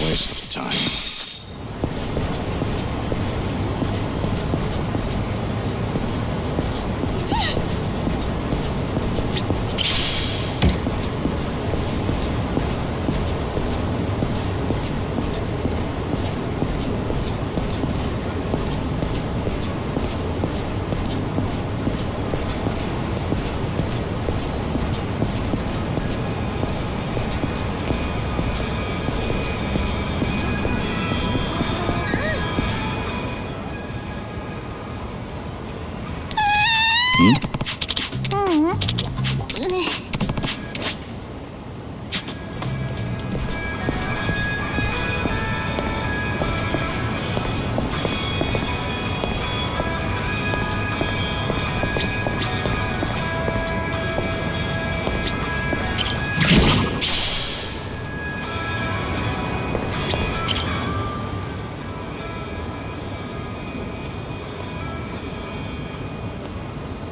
Waste of time.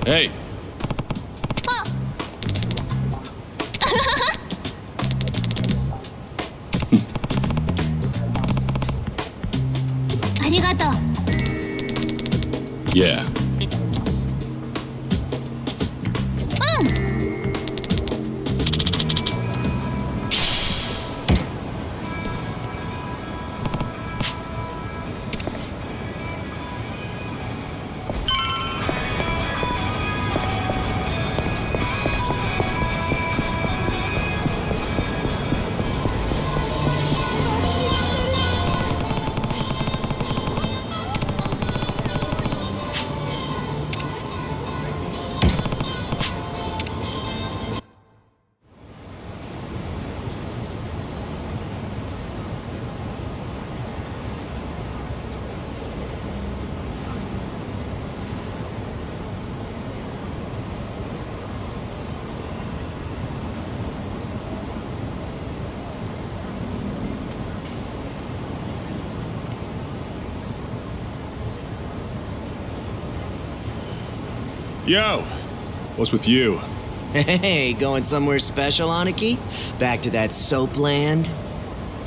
Hey! Yeah. Yo, what's with you? Hey, going somewhere special, Aniki? Back to that soap land?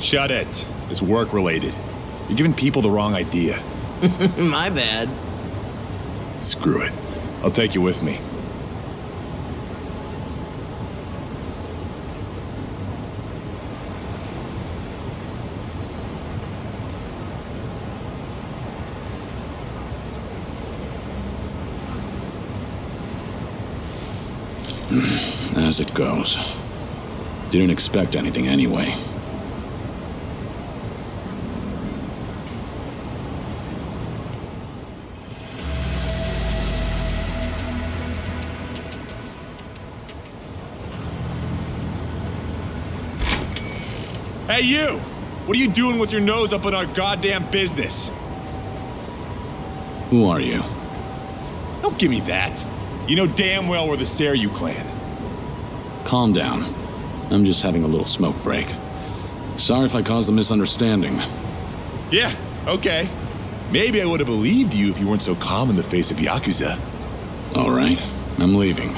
Shut it. It's work related. You're giving people the wrong idea. My bad. Screw it. I'll take you with me. As it goes. Didn't expect anything anyway. Hey, you! What are you doing with your nose up in our goddamn business? Who are you? Don't give me that. You know damn well we're the Seryu clan. Calm down. I'm just having a little smoke break. Sorry if I caused a misunderstanding. Yeah, okay. Maybe I would have believed you if you weren't so calm in the face of Yakuza. All right, I'm leaving.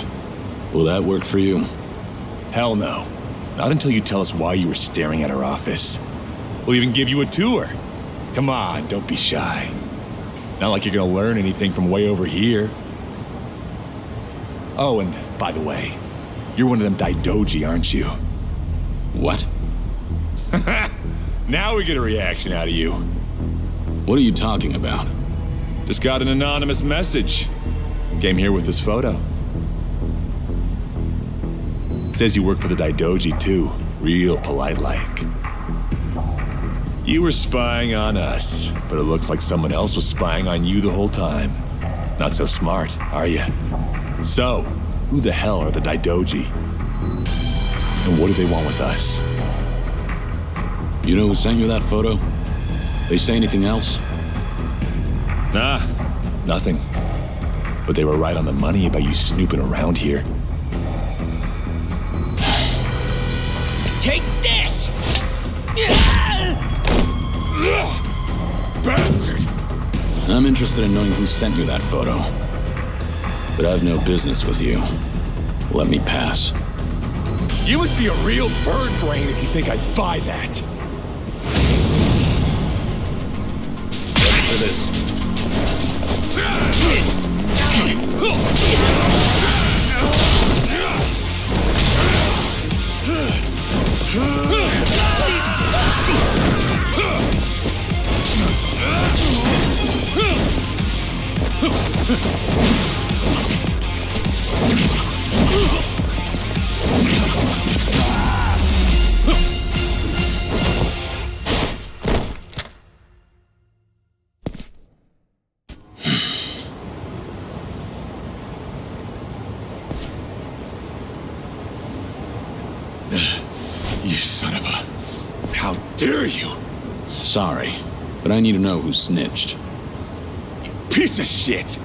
Will that work for you? Hell no. Not until you tell us why you were staring at our office. We'll even give you a tour. Come on, don't be shy. Not like you're gonna learn anything from way over here. Oh, and by the way, you're one of them Daidoji, aren't you? What? Now we get a reaction out of you. What are you talking about? Just got an anonymous message. Came here with this photo. Says you work for the Daidoji too. Real polite like. You were spying on us, but it looks like someone else was spying on you the whole time. Not so smart, are you? So, who the hell are the Daidoji? And what do they want with us? You know who sent you that photo? They say anything else? Nah, nothing. But they were right on the money about you snooping around here. Take this! Bastard! I'm interested in knowing who sent you that photo. But I've no business with you. Let me pass. You must be a real bird brain if you think I'd buy that. Ready for this. You son of a... How dare you? Sorry, but I need to know who snitched. You piece of shit!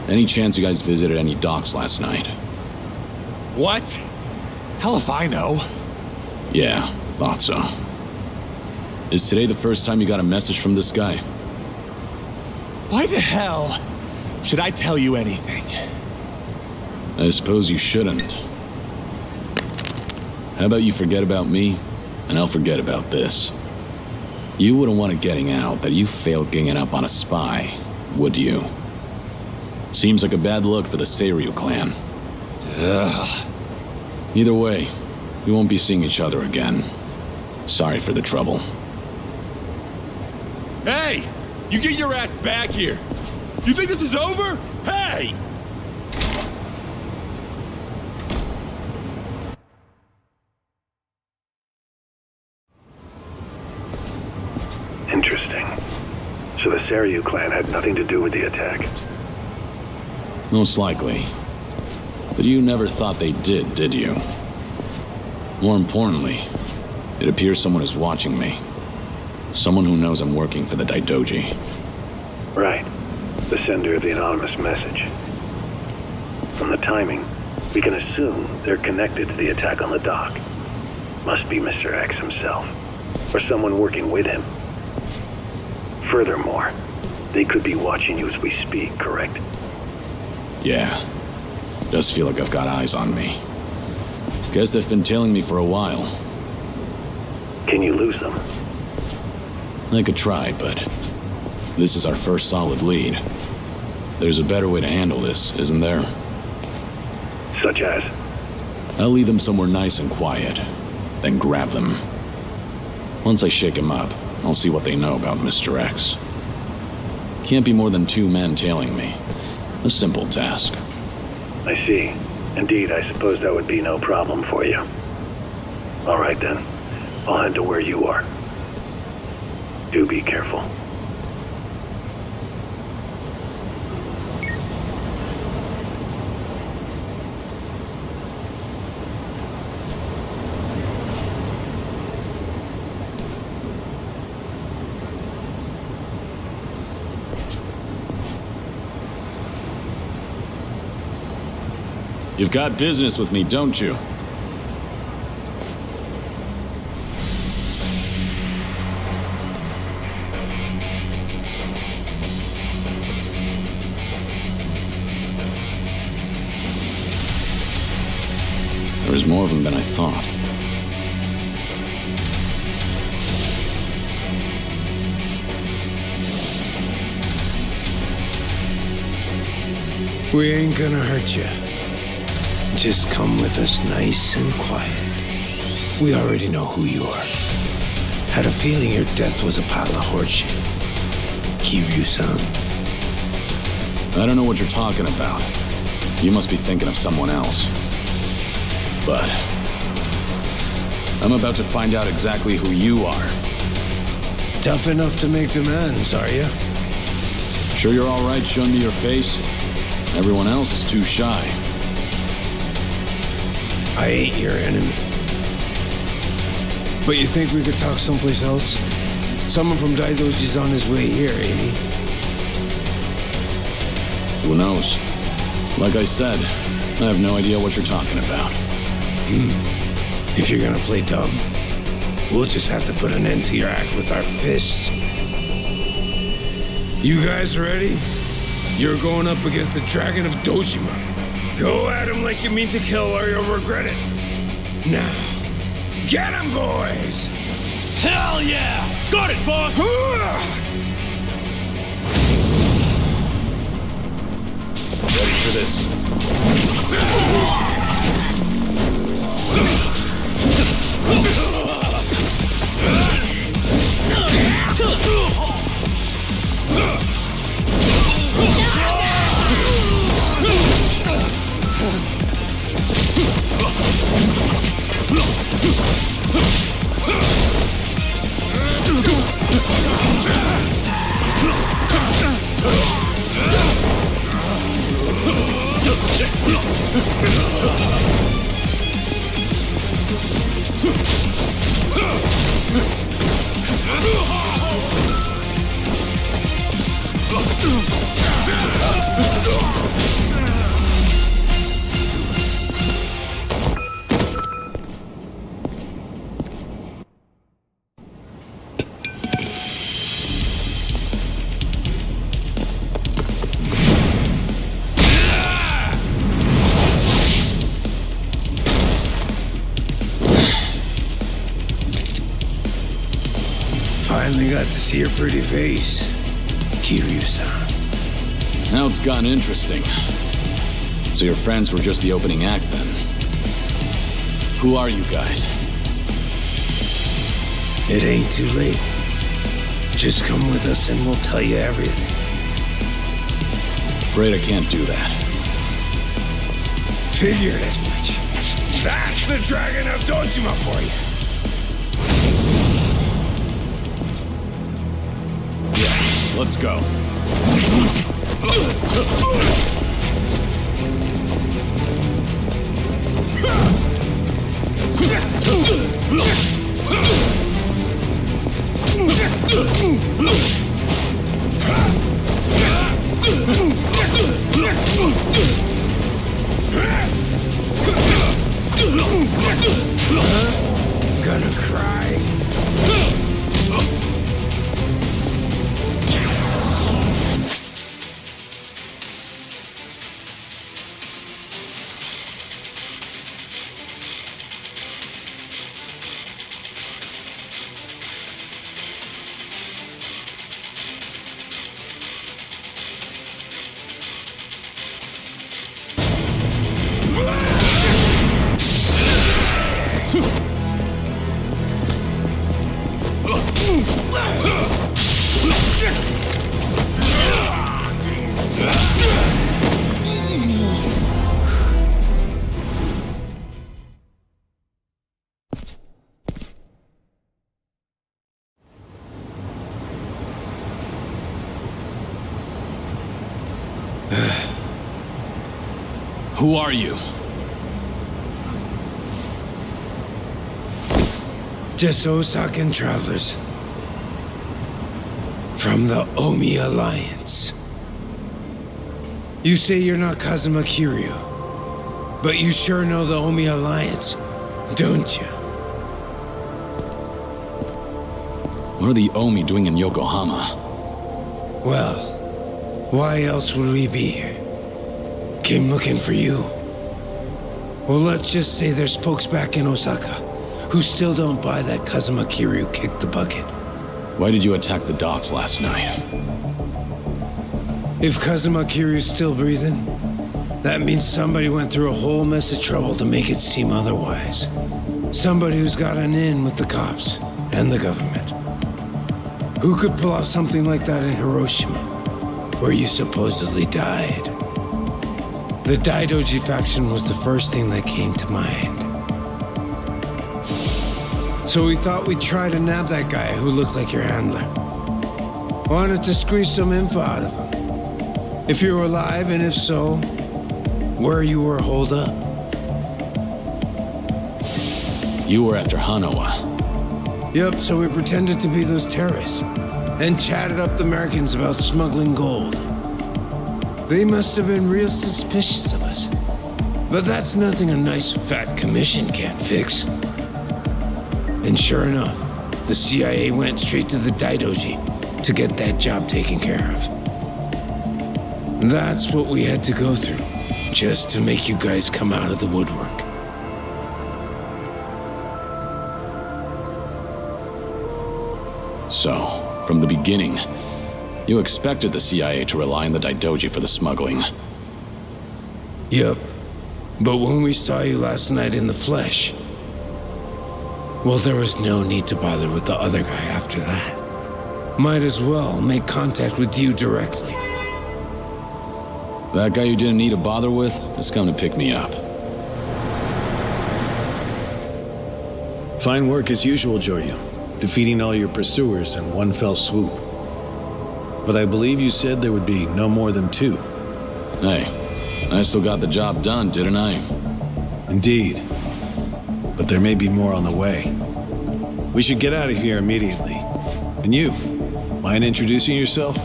Any chance you guys visited any docks last night? What? Hell if I know. Yeah, thought so. Is today the first time you got a message from this guy? Why the hell should I tell you anything? I suppose you shouldn't. How about you forget about me, and I'll forget about this. You wouldn't want it getting out that you failed ganging up on a spy, would you? Seems like a bad look for the Seiryu clan. Ugh. Either way, we won't be seeing each other again. Sorry for the trouble. Hey! You get your ass back here! You think this is over? Hey! Interesting. So the Seiryu clan had nothing to do with the attack. Most likely. But you never thought they did you? More importantly, it appears someone is watching me. Someone who knows I'm working for the Daidoji. Right. The sender of the anonymous message. From the timing, we can assume they're connected to the attack on the dock. Must be Mr. X himself, or someone working with him. Furthermore, they could be watching you as we speak, correct? Yeah. Does feel like I've got eyes on me. Guess they've been tailing me for a while. Can you lose them? I could try, but this is our first solid lead. There's a better way to handle this, isn't there? Such as? I'll lead them somewhere nice and quiet, then grab them. Once I shake them up, I'll see what they know about Mr. X. Can't be more than 2 men tailing me. A simple task. I see. Indeed, I suppose that would be no problem for you. All right then. I'll head to where you are. Do be careful. You've got business with me, don't you? There was more of them than I thought. We ain't gonna hurt you. Just come with us nice and quiet. We already know who you are. Had a feeling your death was a pile of horseshit. Kiryu-san. I don't know what you're talking about. You must be thinking of someone else. But I'm about to find out exactly who you are. Tough enough to make demands, are you? Sure you're all right showing me your face? Everyone else is too shy. I ain't your enemy. But you think we could talk someplace else? Someone from Daidoji's on his way here, ain't he? Who knows? Like I said, I have no idea what you're talking about. If you're gonna play dumb, we'll just have to put an end to your act with our fists. You guys ready? You're going up against the Dragon of Dojima. Go at him like you mean to kill or you'll regret it. Now, get him, boys! Hell yeah! Got it, boss! Ready for this. Finally got to see your pretty face, Kiryu-san. Now it's gotten interesting. So your friends were just the opening act then? Who are you guys? It ain't too late. Just come with us and we'll tell you everything. Afraid I can't do that. Figured as much. That's the Dragon of Dojima for you. Yeah, let's go. Gonna cry? Who are you? Just Osakan travelers. From the Omi Alliance. You say you're not Kazuma Kiryu, but you sure know the Omi Alliance, don't you? What are the Omi doing in Yokohama? Well, why else would we be here? Came looking for you. Well, let's just say there's folks back in Osaka who still don't buy that Kazuma Kiryu kicked the bucket. Why did you attack the docks last night? If Kazuma Kiryu's still breathing, that means somebody went through a whole mess of trouble to make it seem otherwise. Somebody who's got an in with the cops and the government. Who could pull off something like that in Hiroshima, where you supposedly died? The Daidoji faction was the first thing that came to mind. So we thought we'd try to nab that guy who looked like your handler. Wanted to squeeze some info out of him. If you were alive, and if so, where you were holed up. You were after Hanawa. Yep, so we pretended to be those terrorists and chatted up the Americans about smuggling gold. They must have been real suspicious of us. But that's nothing a nice fat commission can't fix. And sure enough, the CIA went straight to the Daidoji to get that job taken care of. That's what we had to go through, just to make you guys come out of the woodwork. So, from the beginning, you expected the CIA to rely on the Daidoji for the smuggling. Yep. But when we saw you last night in the flesh, well, there was no need to bother with the other guy after that. Might as well make contact with you directly. That guy you didn't need to bother with has come to pick me up. Fine work as usual, Joryu. Defeating all your pursuers in one fell swoop. But I believe you said there would be no more than 2. Hey, I still got the job done, didn't I? Indeed. But there may be more on the way. We should get out of here immediately. And you, mind introducing yourself?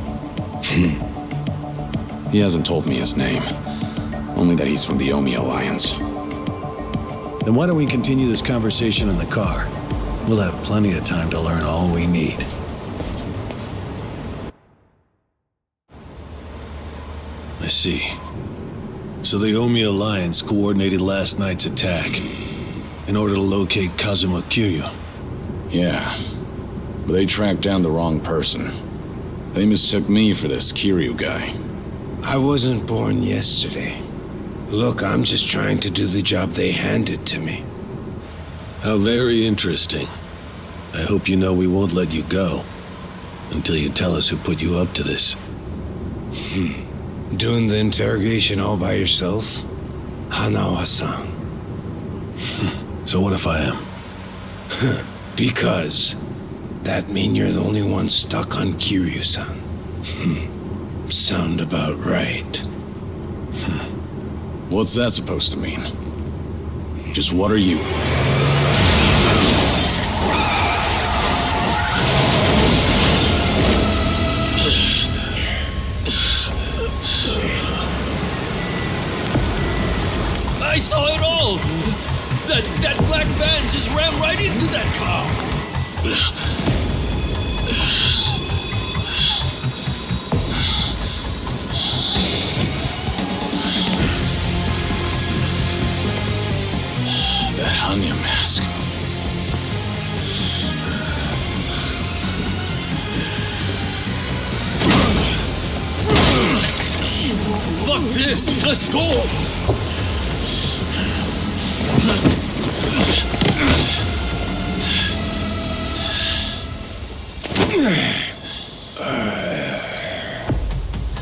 He hasn't told me his name. Only that he's from the Omi Alliance. Then why don't we continue this conversation in the car? We'll have plenty of time to learn all we need. I see. So the Omi Alliance coordinated last night's attack in order to locate Kazuma Kiryu. Yeah, but they tracked down the wrong person. They mistook me for this Kiryu guy. I wasn't born yesterday. Look, I'm just trying to do the job they handed to me. How very interesting. I hope you know we won't let you go until you tell us who put you up to this. Doing the interrogation all by yourself? Hanawa-san. So what if I am? Because that mean you're the only one stuck on Kiryu-san. Sound about right. What's that supposed to mean? Just what are you? I saw it all! That black van just ran right into that car! That Hanya mask. Fuck this! Let's go!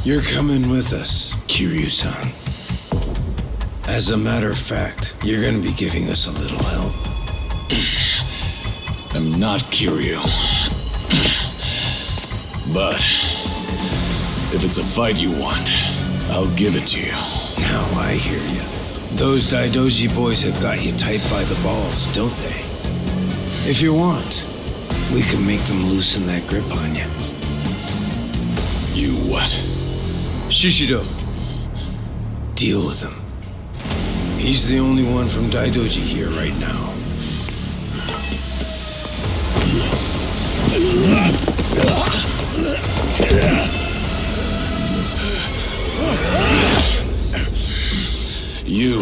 You're coming with us, Kiryu-san. As a matter of fact, you're gonna be giving us a little help. I'm not Kiryu. But if it's a fight you want, I'll give it to you. Now I hear you. Those Daidoji boys have got you tight by the balls, don't they? If you want, we can make them loosen that grip on you. You what? Shishido. Deal with him. He's the only one from Daidoji here right now. You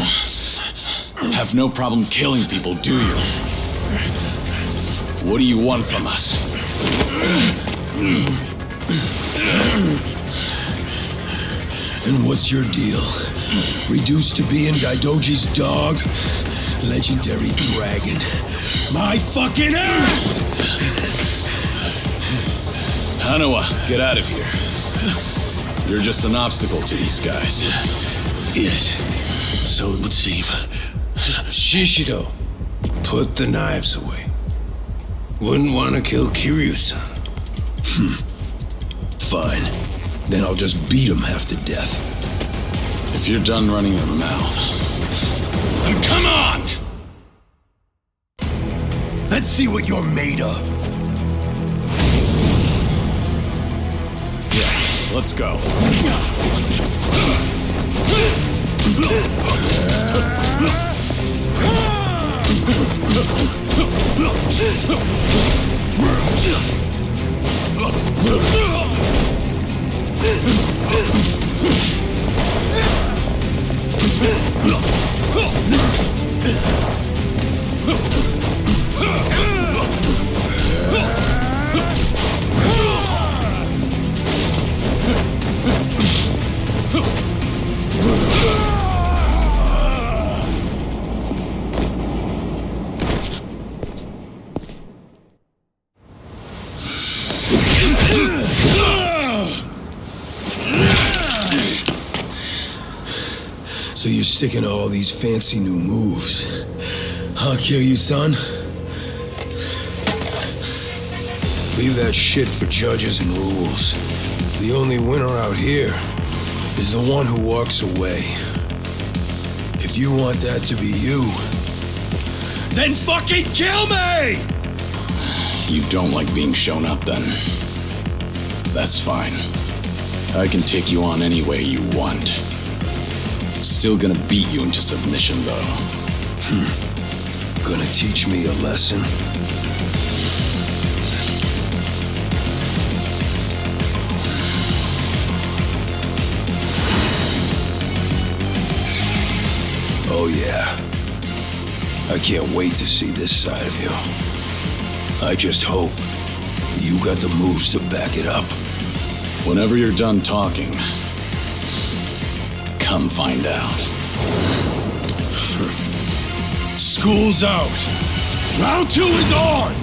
have no problem killing people, do you? What do you want from us? And what's your deal? Reduced to being Daidoji's dog? Legendary dragon. My fucking ass! Hanawa, get out of here. You're just an obstacle to these guys. Yes, so it would seem. Shishido, put the knives away. Wouldn't want to kill Kiryu-san. Fine. Then I'll just beat him half to death. If you're done running your mouth, then come on! Let's see what you're made of. Yeah, let's go. So you're sticking to all these fancy new moves. Huh, Kiryu-san? Leave that shit for judges and rules. The only winner out here is the one who walks away. If you want that to be you, then fucking kill me! You don't like being shown up, then? That's fine. I can take you on any way you want. Still gonna beat you into submission, though. Gonna teach me a lesson? Oh yeah. I can't wait to see this side of you. I just hope you got the moves to back it up. Whenever you're done talking, Come find out. School's out. Round 2 is on!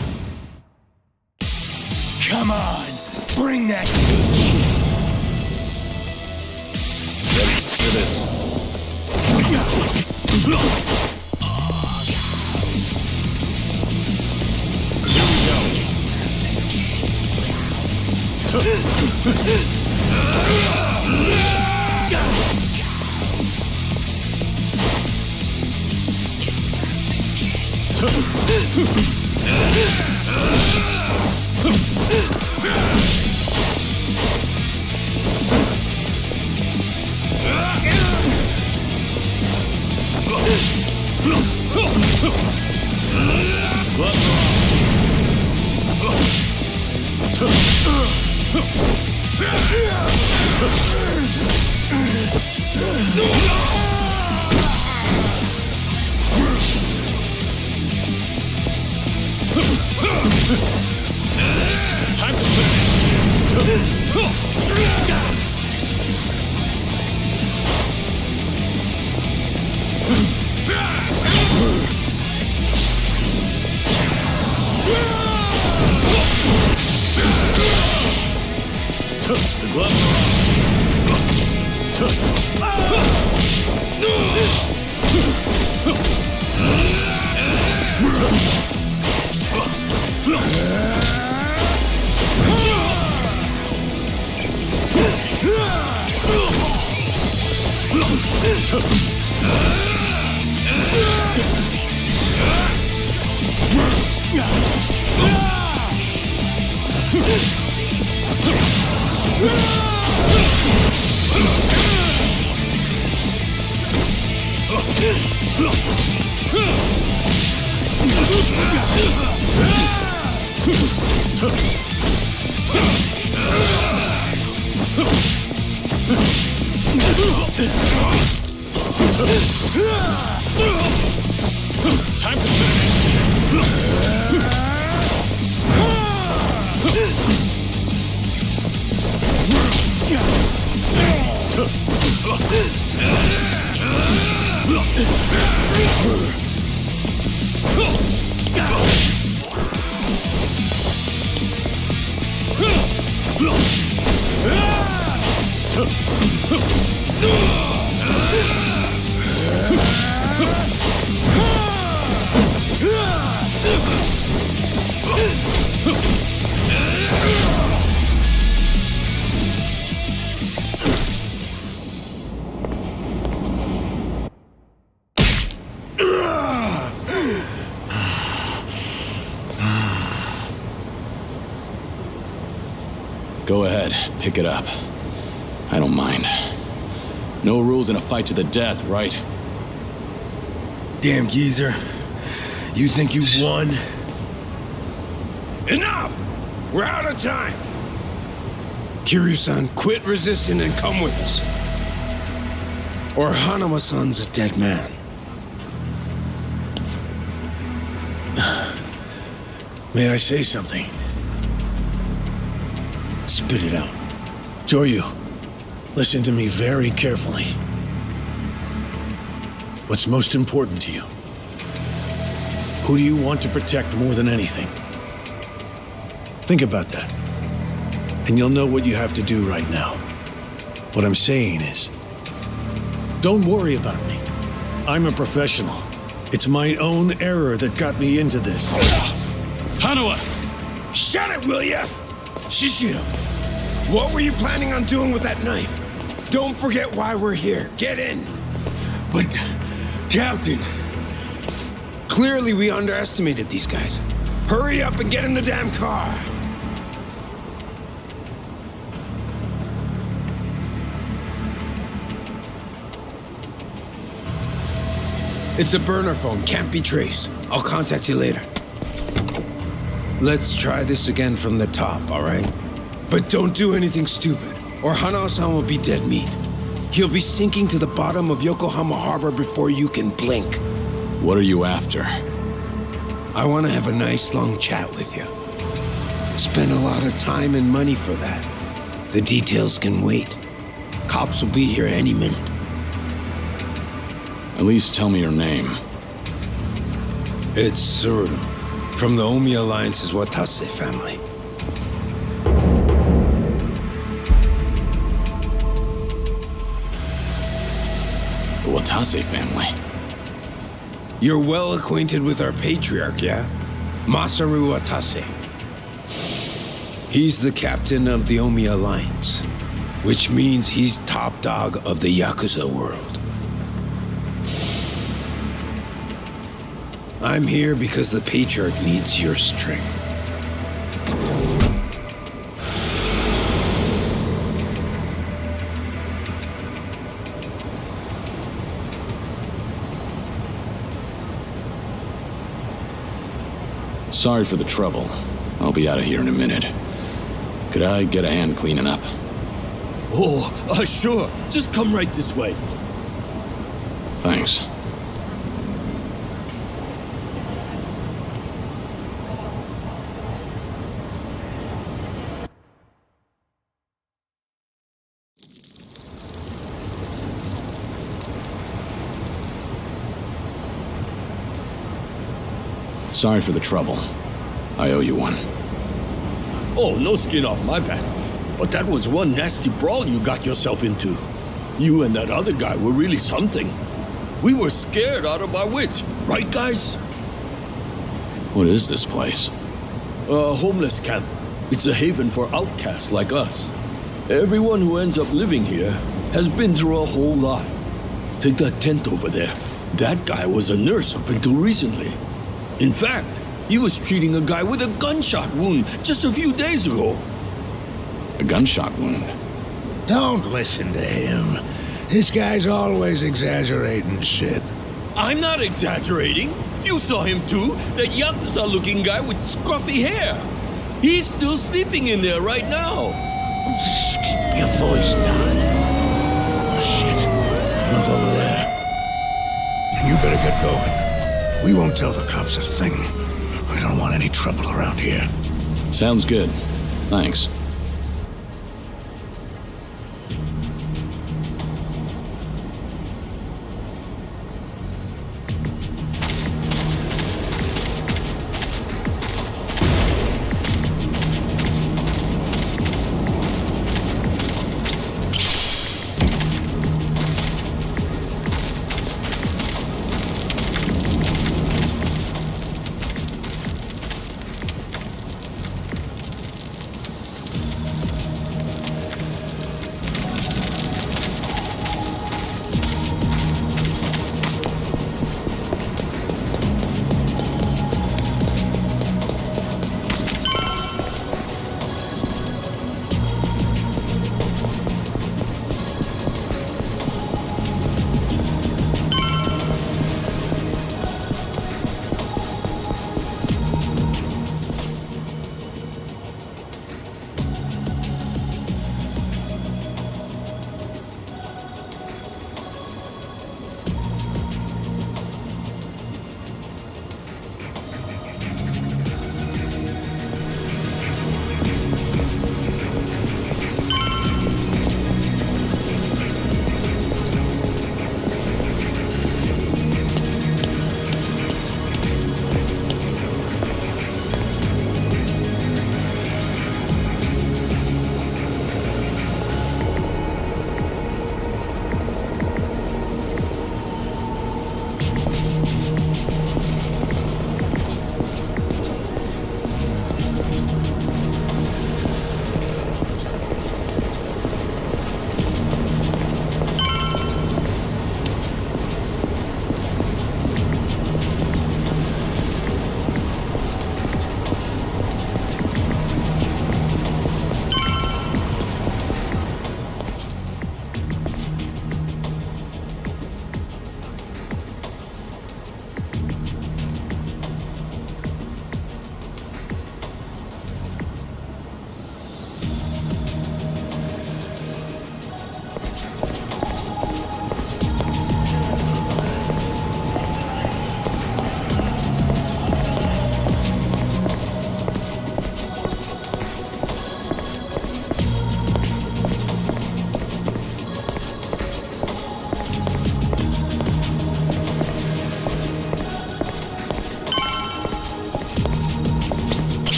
Come on, bring that good shit. Hear this. Time to finish. The gloves Time to Go ahead, pick it up. I don't mind. No rules in a fight to the death, right? Damn geezer. You think you won? Enough! We're out of time! Kiryu-san, quit resisting and come with us. Or Hanama-san's a dead man. May I say something? Spit it out. Joryu, listen to me very carefully. What's most important to you? Who do you want to protect more than anything? Think about that. And you'll know what you have to do right now. What I'm saying is, don't worry about me. I'm a professional. It's my own error that got me into this. Hanawa! Shut it, will ya? Shishio, what were you planning on doing with that knife? Don't forget why we're here. Get in. But, Captain, clearly we underestimated these guys. Hurry up and get in the damn car. It's a burner phone, can't be traced. I'll contact you later. Let's try this again from the top, all right? But don't do anything stupid, or Hanao-san will be dead meat. He'll be sinking to the bottom of Yokohama Harbor before you can blink. What are you after? I want to have a nice long chat with you. Spend a lot of time and money for that. The details can wait. Cops will be here any minute. At least tell me your name. It's Suruno, from the Omi Alliance's Watase family. The Watase family. You're well acquainted with our patriarch, yeah? Masaru Watase. He's the captain of the Omi Alliance, which means he's top dog of the Yakuza world. I'm here because the patriarch needs your strength. Sorry for the trouble. I'll be out of here in a minute. Could I get a hand cleaning up? Oh, sure. Just come right this way. Thanks. Sorry for the trouble. I owe you one. Oh, no skin off my back. But that was one nasty brawl you got yourself into. You and that other guy were really something. We were scared out of our wits. Right, guys? What is this place? A homeless camp. It's a haven for outcasts like us. Everyone who ends up living here has been through a whole lot. Take that tent over there. That guy was a nurse up until recently. In fact, he was treating a guy with a gunshot wound just a few days ago. A gunshot wound? Don't listen to him. This guy's always exaggerating shit. I'm not exaggerating. You saw him too. That Yakuza-looking guy with scruffy hair. He's still sleeping in there right now. Just keep your voice down. Oh, shit. Look over there. You better get going. We won't tell the cops a thing. We don't want any trouble around here. Sounds good. Thanks.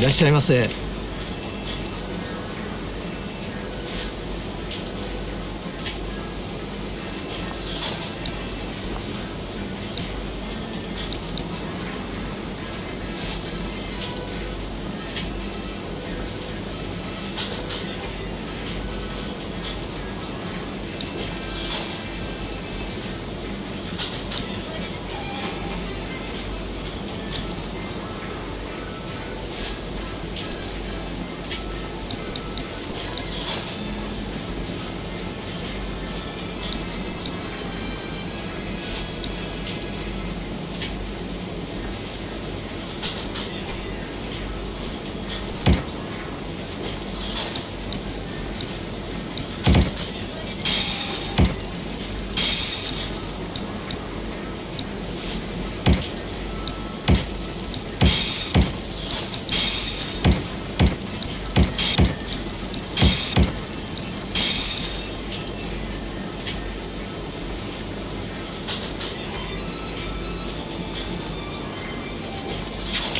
いらっしゃいませ。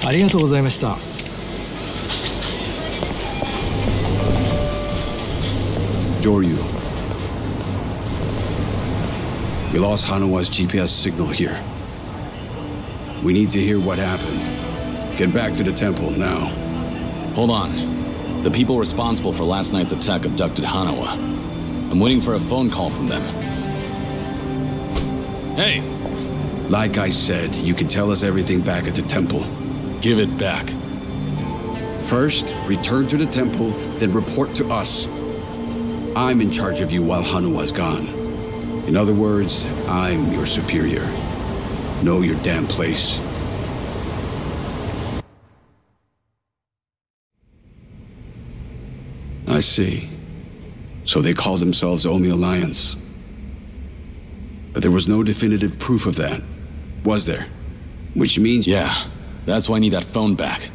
ありがとうございました。Joryu. We lost Hanawa's GPS signal here. We need to hear what happened. Get back to the temple now. Hold on. The people responsible for last night's attack abducted Hanawa. I'm waiting for a phone call from them. Hey! Like I said, you can tell us everything back at the temple. Give it back. First, return to the temple, then report to us. I'm in charge of you while Hanawa's gone. In other words, I'm your superior. Know your damn place. I see. So they call themselves Omi Alliance. But there was no definitive proof of that, was there? Which means... Yeah, that's why I need that phone back.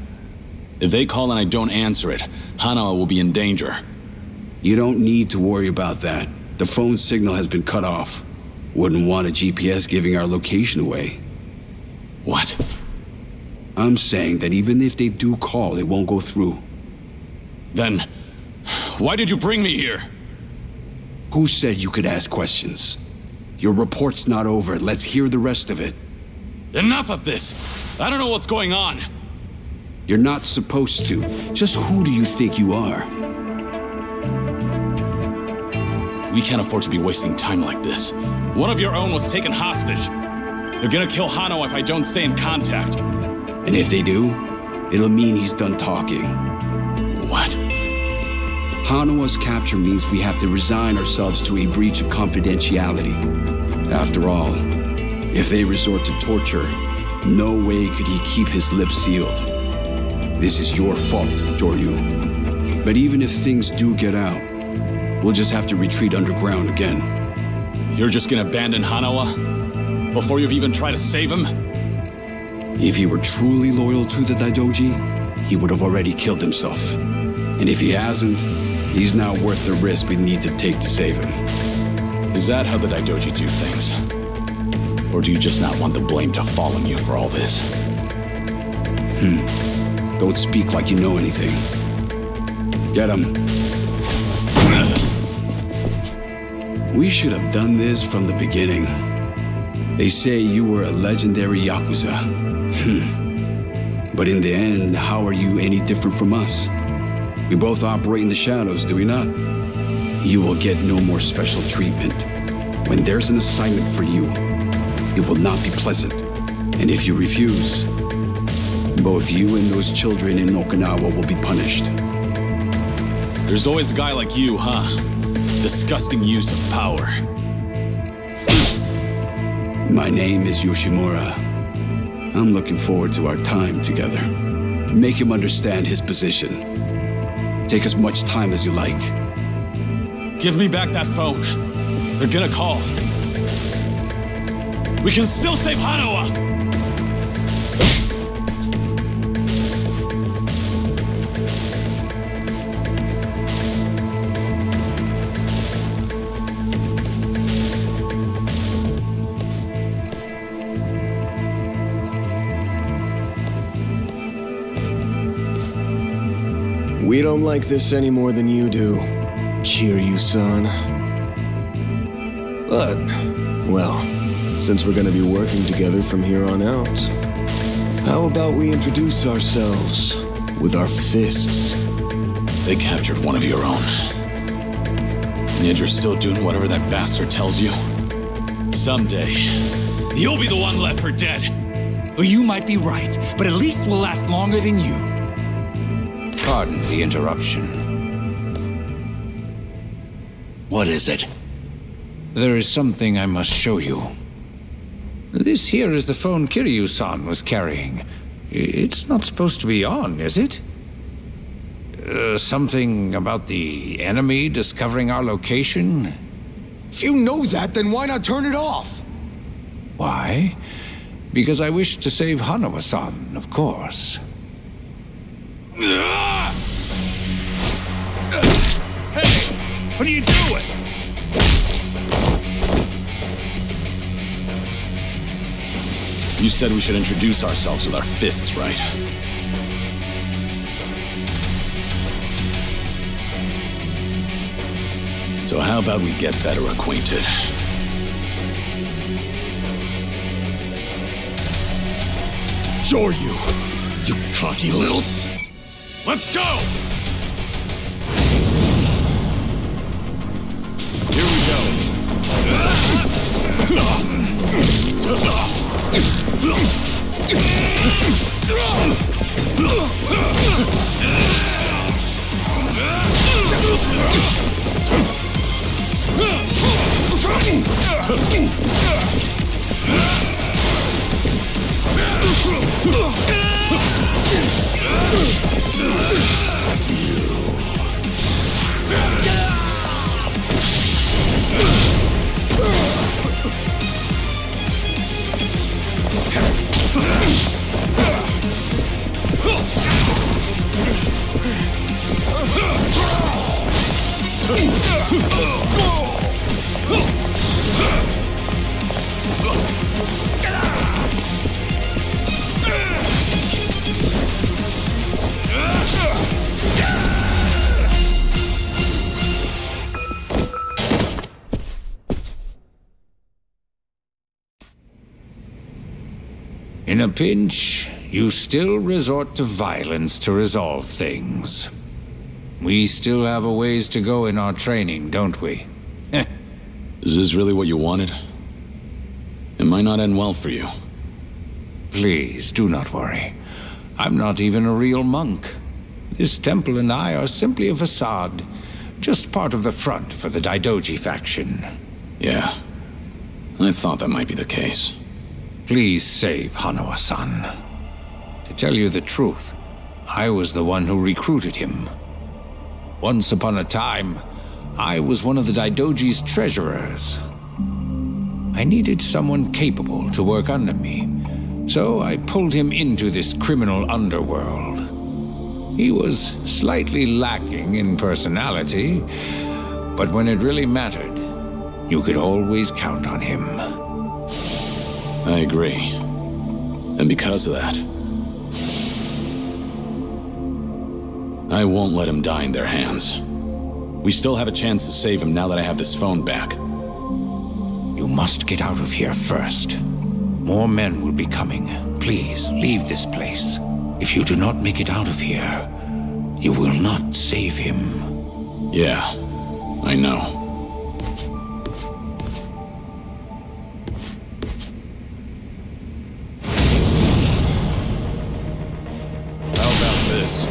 If they call and I don't answer it, Hanawa will be in danger. You don't need to worry about that. The phone signal has been cut off. Wouldn't want a GPS giving our location away. What? I'm saying that even if they do call, it won't go through. Then, why did you bring me here? Who said you could ask questions? Your report's not over. Let's hear the rest of it. Enough of this! I don't know what's going on! You're not supposed to. Just who do you think you are? We can't afford to be wasting time like this. One of your own was taken hostage. They're gonna kill Hanawa if I don't stay in contact. And if they do, it'll mean he's done talking. What? Hanawa's capture means we have to resign ourselves to a breach of confidentiality. After all, if they resort to torture, no way could he keep his lips sealed. This is your fault, Joryu. But even if things do get out, we'll just have to retreat underground again. You're just gonna abandon Hanawa? Before you've even tried to save him? If he were truly loyal to the Daidoji, he would have already killed himself. And if he hasn't, he's now worth the risk we need to take to save him. Is that how the Daidoji do things? Or do you just not want the blame to fall on you for all this? Don't speak like you know anything. Get him. We should have done this from the beginning. They say you were a legendary Yakuza. But in the end, how are you any different from us? We both operate in the shadows, do we not? You will get no more special treatment. When there's an assignment for you, it will not be pleasant. And if you refuse, both you and those children in Okinawa will be punished. There's always a guy like you, huh? Disgusting use of power. My name is Yoshimura. I'm looking forward to our time together. Make him understand his position. Take as much time as you like. Give me back that phone. They're gonna call. We can still save Hanawa! don't like this any more than you do, Kiryu-san. But, well, since we're gonna be working together from here on out, how about we introduce ourselves with our fists? They captured one of your own. And yet you're still doing whatever that bastard tells you? Someday, you'll be the one left for dead. Well, you might be right, but at least we'll last longer than you. Pardon the interruption. What is it? There is something I must show you. This here is the phone Kiryu-san was carrying. It's not supposed to be on, is it? Something about the enemy discovering our location? If you know that, then why not turn it off? Why? Because I wish to save Hanawa-san, of course. Hey! What are you doing? You said we should introduce ourselves with our fists, right? So how about we get better acquainted? Sure you cocky little... Let's go! Here we go. In a pinch, you still resort to violence to resolve things. We still have a ways to go in our training, don't we? Is this really what you wanted? It might not end well for you. Please, do not worry. I'm not even a real monk. This temple and I are simply a facade, just part of the front for the Daidoji faction. Yeah, I thought that might be the case. Please save Hanawa-san. To tell you the truth, I was the one who recruited him. Once upon a time, I was one of the Daidoji's treasurers. I needed someone capable to work under me, so I pulled him into this criminal underworld. He was slightly lacking in personality, but when it really mattered, you could always count on him. I agree. And because of that, I won't let him die in their hands. We still have a chance to save him now that I have this phone back. You must get out of here first. More men will be coming. Please, leave this place. If you do not make it out of here, you will not save him. Yeah, I know. How about this?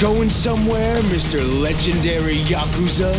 Going somewhere, Mr. Legendary Yakuza?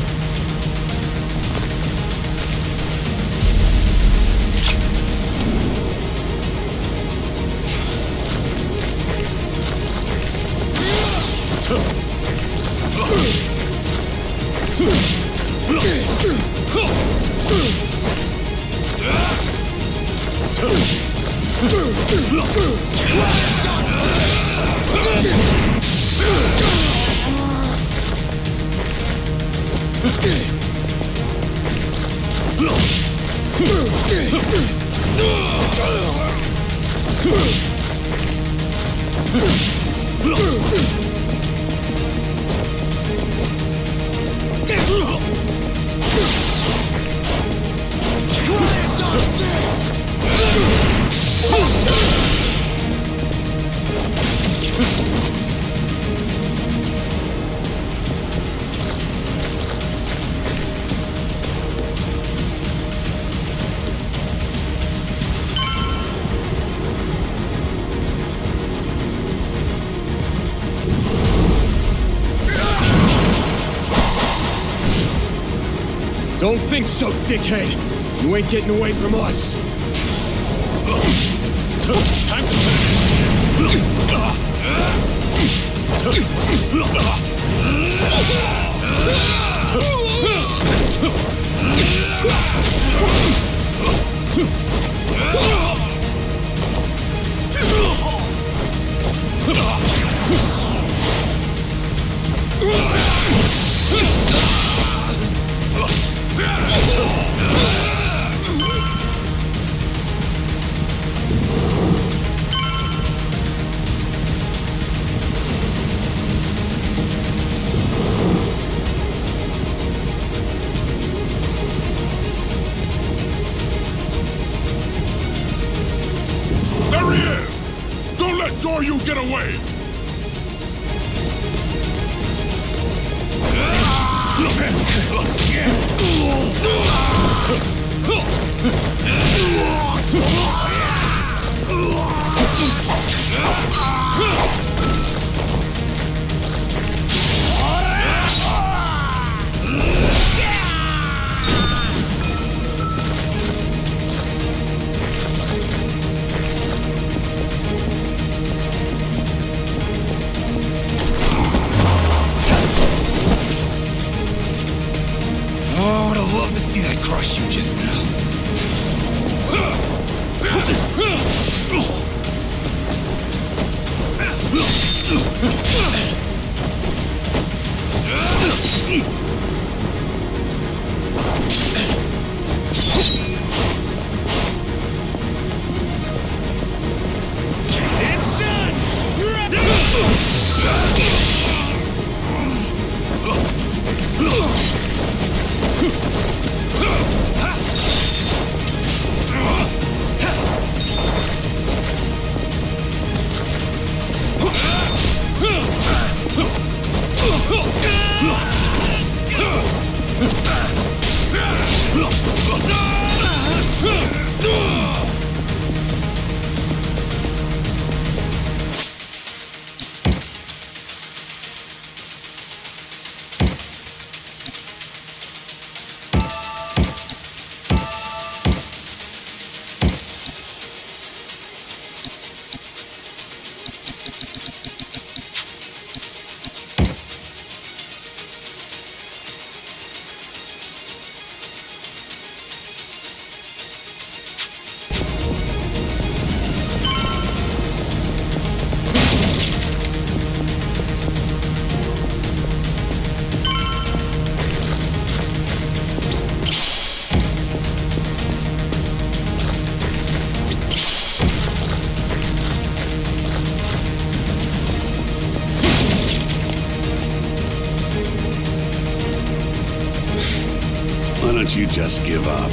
Don't think so, dickhead! You ain't getting away from us! Time There he is! Don't let Zoryu get away! Oh, I would have loved to see that crush you just now. don't you just give up?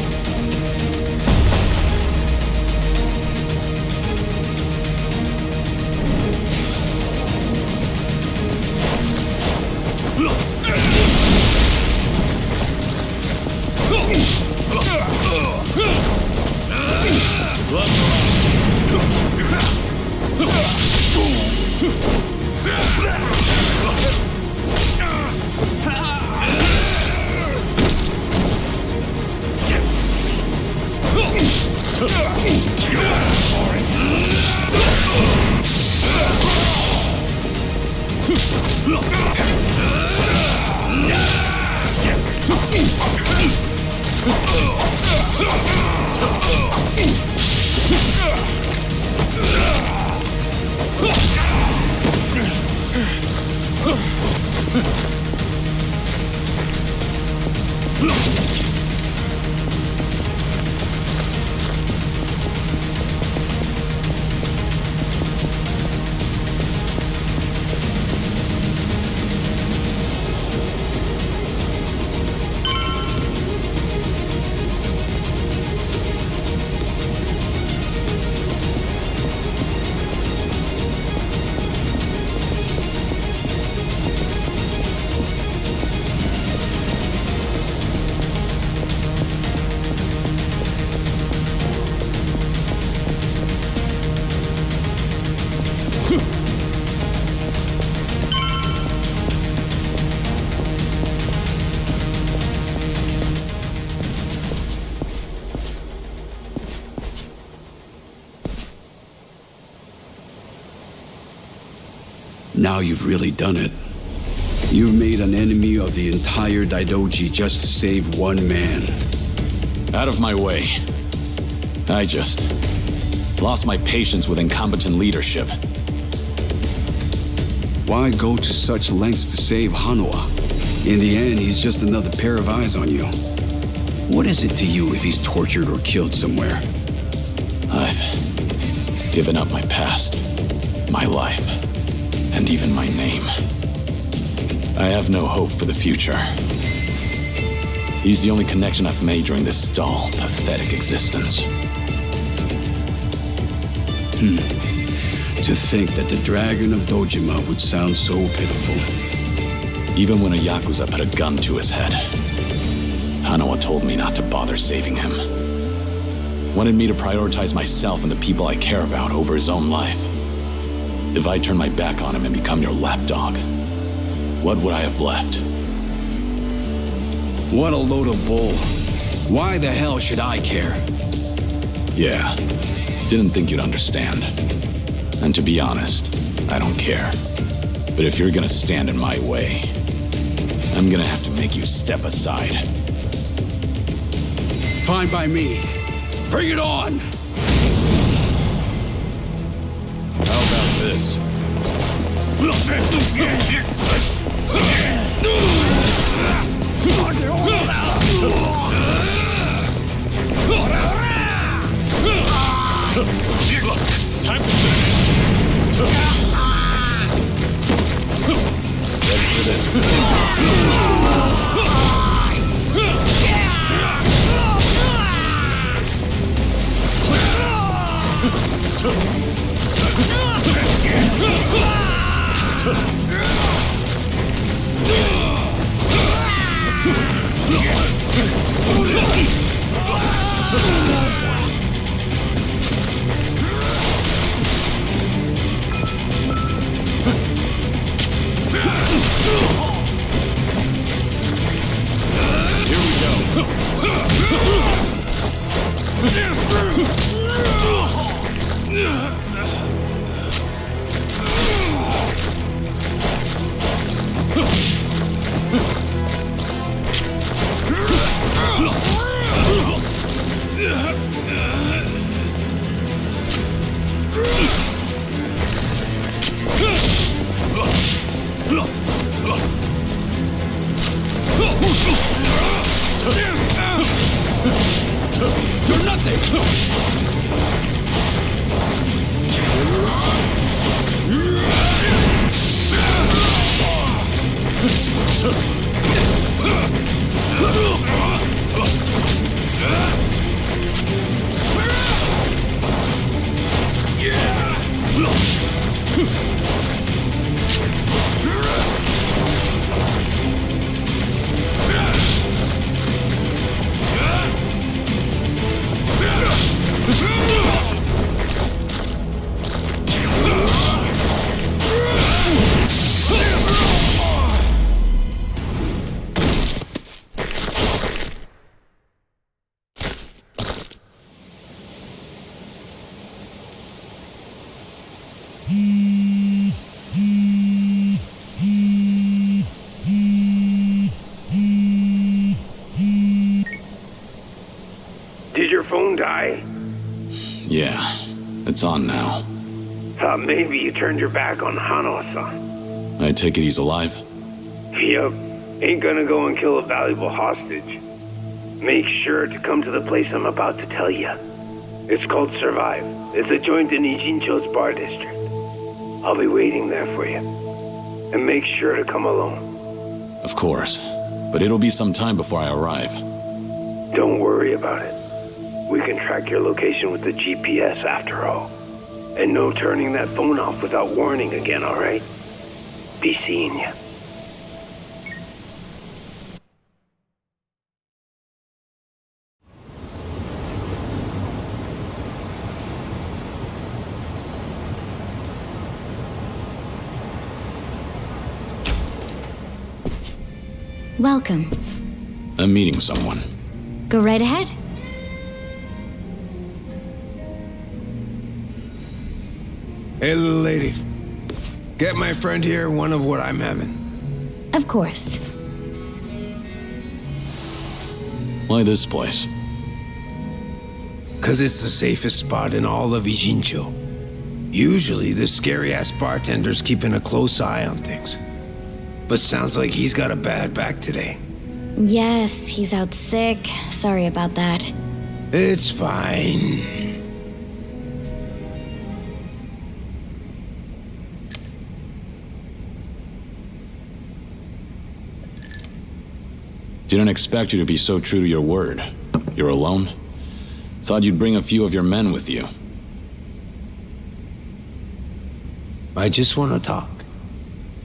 Now you've really done it. You've made an enemy of the entire Daidoji just to save one man. Out of my way. I just lost my patience with incompetent leadership. Why go to such lengths to save Hanua? In the end, he's just another pair of eyes on you. What is it to you if he's tortured or killed somewhere? I've given up my past, my life, and even my name. I have no hope for the future. He's the only connection I've made during this dull, pathetic existence. To think that the Dragon of Dojima would sound so pitiful. Even when a Yakuza put a gun to his head, Hanua told me not to bother saving him. Wanted me to prioritize myself and the people I care about over his own life. If I turn my back on him and become your lapdog, what would I have left? What a load of bull. Why the hell should I care? Yeah, didn't think you'd understand. And to be honest, I don't care. But if you're gonna stand in my way, I'm gonna have to make you step aside. Fine by me. Bring it on! How about this? Time to ready for this. You're nothing! Did your phone die? Yeah, it's on now. Thought maybe you turned your back on Hano-san. I take it he's alive? Yup. Ain't gonna go and kill a valuable hostage. Make sure to come to the place I'm about to tell you. It's called Survive. It's a joint in Ijincho's bar district. I'll be waiting there for you. And make sure to come alone. Of course. But it'll be some time before I arrive. Don't worry about it. We can track your location with the GPS after all. And no turning that phone off without warning again, alright? Be seeing you. Welcome. I'm meeting someone. Go right ahead. Hey, little lady. Get my friend here one of what I'm having. Of course. Why this place? 'Cause it's the safest spot in all of Ijincho. Usually, the scary-ass bartender's keeping a close eye on things. But sounds like he's got a bad back today. Yes, he's out sick. Sorry about that. It's fine. Didn't expect you to be so true to your word. You're alone? Thought you'd bring a few of your men with you. I just want to talk.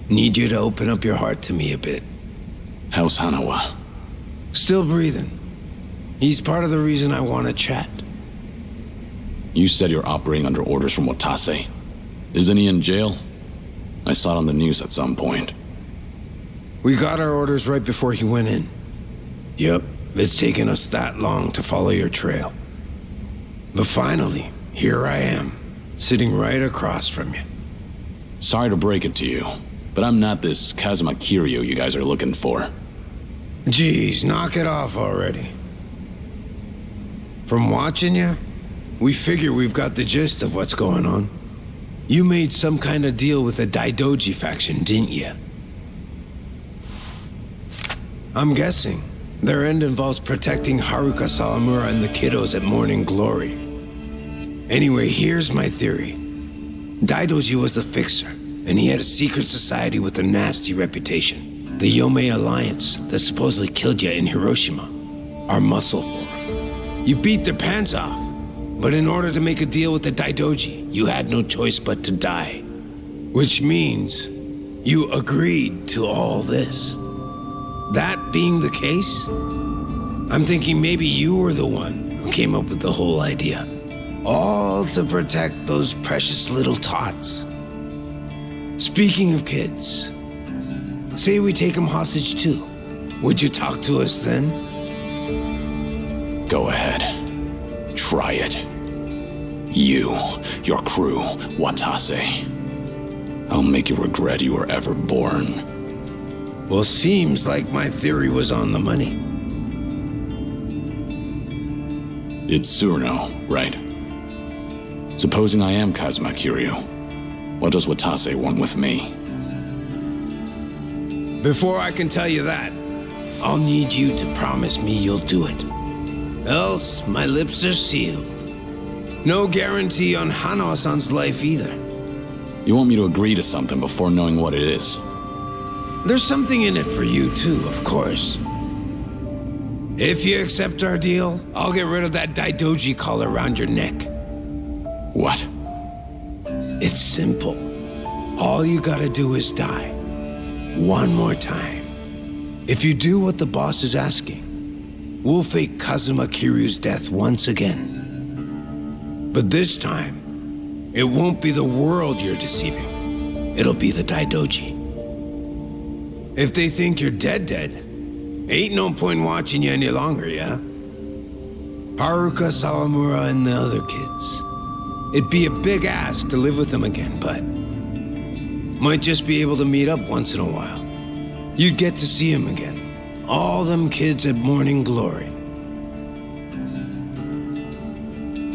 Need you to open up your heart to me a bit. How's Hanawa? Still breathing. He's part of the reason I want to chat. You said you're operating under orders from Watase. Isn't he in jail? I saw it on the news at some point. We got our orders right before he went in. Yep, it's taken us that long to follow your trail. But finally, here I am, sitting right across from you. Sorry to break it to you, but I'm not this Kazuma Kiryu you guys are looking for. Geez, knock it off already. From watching you, we figure we've got the gist of what's going on. You made some kind of deal with the Daidoji faction, didn't you? I'm guessing their end involves protecting Haruka Sawamura and the kiddos at Morning Glory. Anyway, here's my theory. Daidoji was the fixer, and he had a secret society with a nasty reputation. The Yomei Alliance that supposedly killed you in Hiroshima. Our muscle for him. You beat their pants off, but in order to make a deal with the Daidoji, you had no choice but to die. Which means you agreed to all this. That being the case, I'm thinking maybe you were the one who came up with the whole idea. All to protect those precious little tots. Speaking of kids, say we take them hostage too. Would you talk to us then? Go ahead. Try it. You, your crew, Watase. I'll make you regret you were ever born. Well, seems like my theory was on the money. It's Tsuruno, right? Supposing I am Kazuma Kiryu, what does Watase want with me? Before I can tell you that, I'll need you to promise me you'll do it. Else, my lips are sealed. No guarantee on Hano-san's life either. You want me to agree to something before knowing what it is? There's something in it for you too, of course. If you accept our deal, I'll get rid of that Daidoji collar around your neck. What? It's simple. All you gotta do is die. One more time. If you do what the boss is asking, we'll fake Kazuma Kiryu's death once again. But this time, it won't be the world you're deceiving. It'll be the Daidoji. If they think you're dead, ain't no point watching you any longer, yeah? Haruka Sawamura and the other kids. It'd be a big ask to live with them again, but might just be able to meet up once in a while. You'd get to see them again. All them kids at Morning Glory.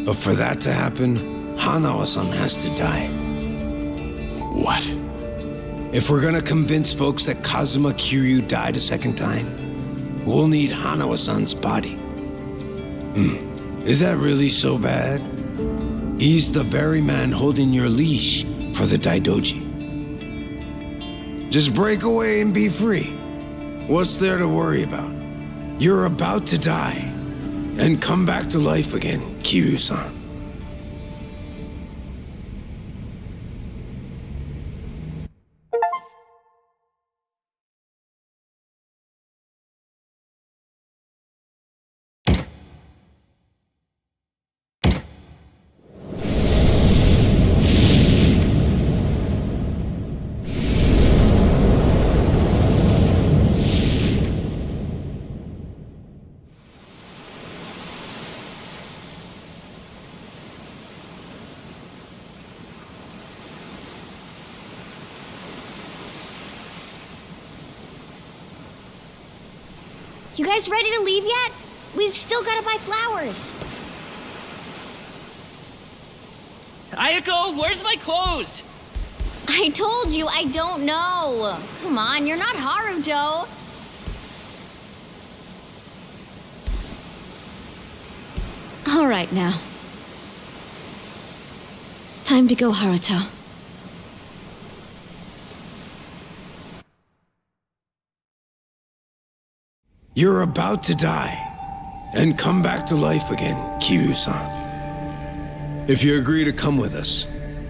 But for that to happen, Hanawa-san has to die. What? If we're gonna convince folks that Kazuma Kiryu died a second time, we'll need Hanawa-san's body. Is that really so bad? He's the very man holding your leash for the Daidoji. Just break away and be free. What's there to worry about? You're about to die and come back to life again, Kiryu-san. You guys ready to leave yet? We've still gotta buy flowers. Ayako, where's my clothes? I told you I don't know. Come on, you're not Haruto. All right now. Time to go, Haruto. You're about to die and come back to life again, Kiryu-san. If you agree to come with us,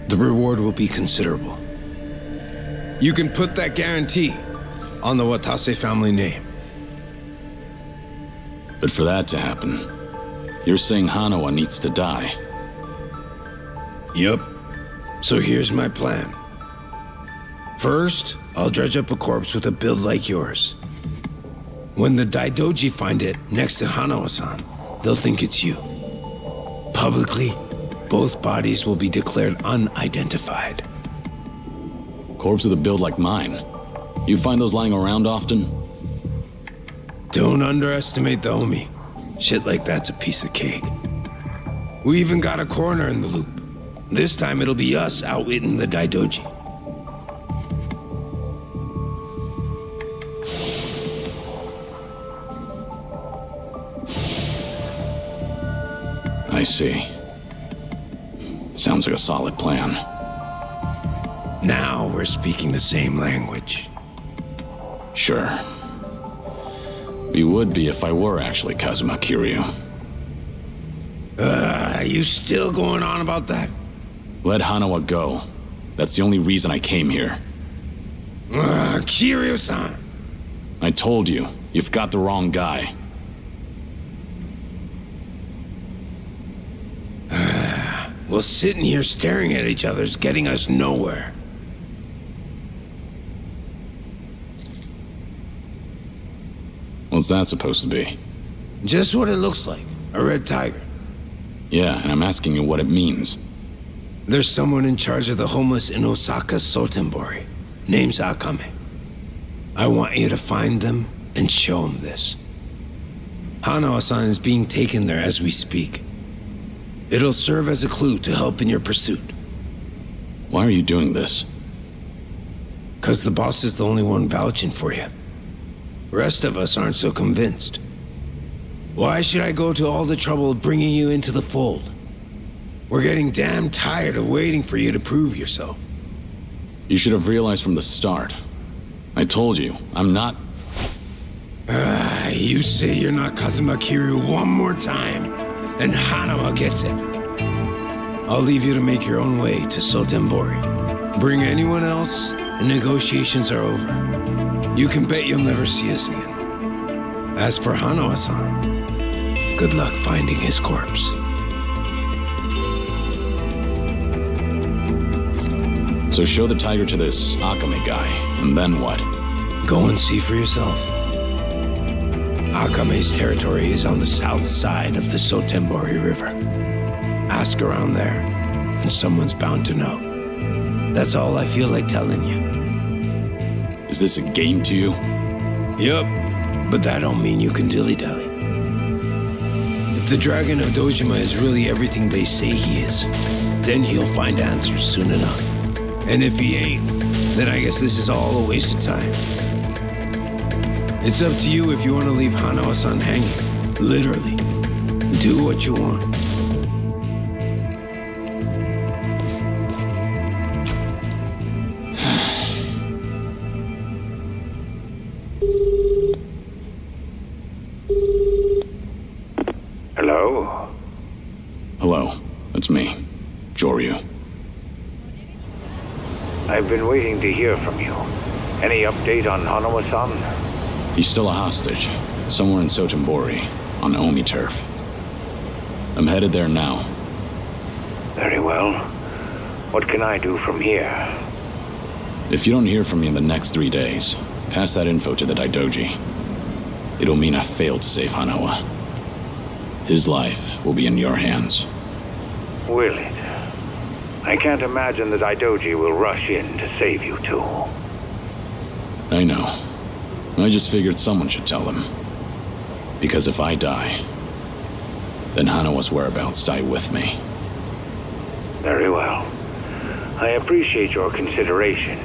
the reward will be considerable. You can put that guarantee on the Watase family name. But for that to happen, you're saying Hanawa needs to die. Yup. So here's my plan. First, I'll dredge up a corpse with a build like yours. When the Daidoji find it next to Hanawa-san, they'll think it's you. Publicly, both bodies will be declared unidentified. Corpse with a build like mine. You find those lying around often? Don't underestimate the Omi. Shit like that's a piece of cake. We even got a coroner in the loop. This time it'll be us outwitting the Daidoji. I see. Sounds like a solid plan. Now we're speaking the same language. Sure. We would be if I were actually Kazuma Kiryu. You still going on about that? Let Hanawa go. That's the only reason I came here. Kiryu-san! I told you, you've got the wrong guy. Well, sitting here staring at each other's getting us nowhere. What's that supposed to be? Just what it looks like. A red tiger. Yeah, and I'm asking you what it means. There's someone in charge of the homeless in Osaka Sotenbori. Name's Akame. I want you to find them and show them this. Hanawa-san is being taken there as we speak. It'll serve as a clue to help in your pursuit. Why are you doing this? 'Cause the boss is the only one vouching for you. Rest of us aren't so convinced. Why should I go to all the trouble of bringing you into the fold? We're getting damn tired of waiting for you to prove yourself. You should have realized from the start. I told you, I'm not... You say you're not Kazuma Kiryu one more time, and Hanawa gets it. I'll leave you to make your own way to Sotenbori. Bring anyone else, and negotiations are over. You can bet you'll never see us again. As for Hanawa-san, good luck finding his corpse. So show the tiger to this Akame guy, and then what? Go and see for yourself. Akame's territory is on the south side of the Sotenbori River. Ask around there, and someone's bound to know. That's all I feel like telling you. Is this a game to you? Yup, but that don't mean you can dilly-dally. If the Dragon of Dojima is really everything they say he is, then he'll find answers soon enough. And if he ain't, then I guess this is all a waste of time. It's up to you if you want to leave Hanawa-san hanging. Literally. Do what you want. Hello? Hello, it's me, Joryu. I've been waiting to hear from you. Any update on Hanawa-san? He's still a hostage, somewhere in Sotenbori, on Omi turf. I'm headed there now. Very well. What can I do from here? If you don't hear from me in the next 3 days, pass that info to the Daidoji. It'll mean I failed to save Hanawa. His life will be in your hands. Will it? I can't imagine the Daidoji will rush in to save you two. I know. I just figured someone should tell them. Because if I die, then Hanawa's whereabouts die with me. Very well. I appreciate your consideration.